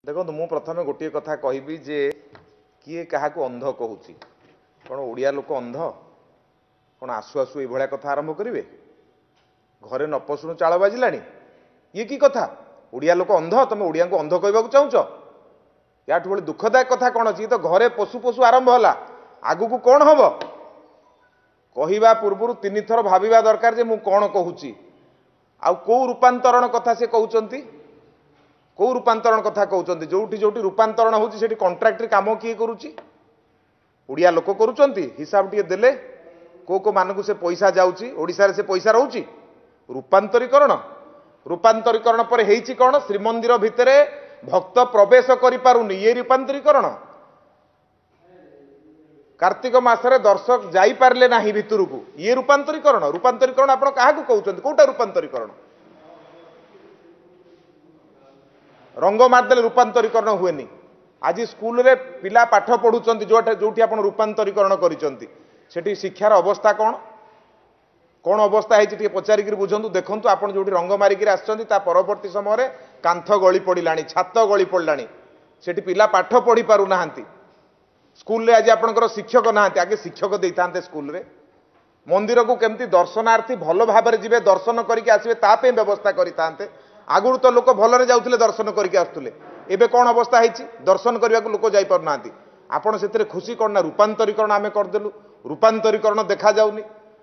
देखो मु प्रथम गोटे कथा कहबी जे किए क्या अंध कहूँ कौन ओडिया लोक अंध कौन आसु आसु ये कथा आरंभ करेंगे घरे न पशुणु चाल बाजिला ये की कथा ओडिया लोक अंध तुम ओडिया को अंध कहवाक चाहूच या बड़े दुखदायक कथा कौन अच्छी तो घरे पशु पशु आरंभ है आगु को कौन हम कहवा पूर्व तीन थर भाविबा दरकार जे मु कौन कहूँ आउ कौ रूपांतरण कथा से कहते कौ रूपांतरण कथा कहते जोटी जोटी रूपांतरण होती कंट्राक्टरी काम किए करुच्ची ओडिया लोक करुँच हिसाब टे देले को मानक से पैसा जाऊँगी ओडिशा से पैसा रोची रूपांतरीकरण रूपांतरीकरण पर हेची कौन श्रीमंदिर भितर भक्त प्रवेश करिपारुनी ये रूपांतरीकरण कार्तिक मासरे दर्शक जाई पारले नाही भितर को ये रूपांतरीकरण रूपांतरीकरण आपण काहाकू कहउछन्ती कोटा रूपांतरीकरण रंग मारदेले रूपांतरीकरण हुएनी आज स्कूल रे पिला पाठ पढ़ुचंती जोठी आपण रूपांतरीकरण करिसंती सेठी शिक्षार अवस्था कौन कौन अवस्था है पचारिक बुझंतु देखंतु आपण जोठी रंग मारिक आछंती ता परवर्ती समय कांथ गली पड़िलानी छात गली पड़लानी सेठी पिला पाठ पढ़ी पारु नाहांती स्कूल रे आज आपनकर शिक्षक नाहांती आगे शिक्षक देइथांते स्कूल रे मंदिर को केमती दर्शनार्थी भल भाव में जीवे दर्शन करके आसबे ता पे व्यवस्था करिथांते आगुरु तो लोक भलरे जाउथिले दर्शन करके आसुथिले एबे कौन अवस्था है दर्शन करने को लोक जाई पारु नाहांती आपण सेतिरे खुशी कौन ना रूपांतरीकरण आमे करदेलु रूपांतरीकरण देखा जाउनी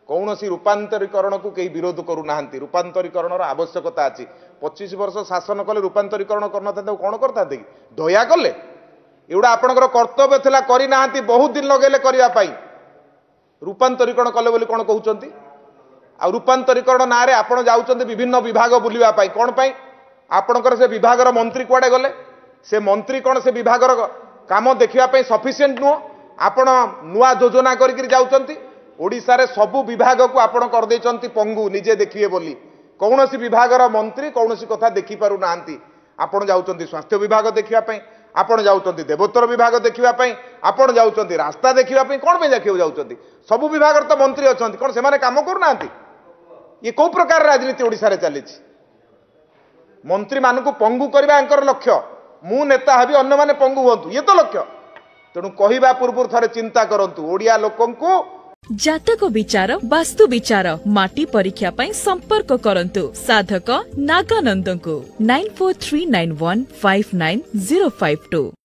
कौन सी रूपांतरीकरण को कहीं विरोध करूना रूपांतरीकरण आवश्यकता अच्छी 25 वर्ष शासन कले रूपांतरीकरण करना कौन करता दया कले एवं आपंकर कर्तव्य थिला करना बहुत दिन लगेले करने रूपांतरीकरण कले बोली कौन कहते आ रूपांतरीकरण ना आप जाऊँच विभिन्न विभाग बुलवाई कौन पाई आपणकर से विभागर मंत्री कुआडे गले से मंत्री कौन से विभागर काम देखा सफिशिएंट नुह आपण नुआ योजना करी जाऊँच ओडिशा रे सबु विभाग को आपण कर देचंती पंगु निजे देखिए बोली कौन सी विभागर मंत्री कौन सी कथा देखि पारु नांती आपण जाउचंती स्वास्थ्य विभाग देखिया पई आपण जाउचंती देवोत्तर विभाग देखिया पई आपण जाउचंती रास्ता देखिया पई कोन पे देखियो जाउचंती सबु विभाग तो मंत्री अछंती कोन से माने काम करू नांती ये को प्रकार राजनीति ओडिशा रे चली मंत्री मानकु पंगु करबा अंकर लक्ष्य मु नेता हबी अन्य माने पंगु होंतु ये तो लक्ष्य तेणु कहवा पूर्व थरे चिंता करंतु ओडिया लोकंकु जातक विचार वास्तु विचार माटी परीक्षा पई संपर्क करंतु साधक नागानंद को 9439159052।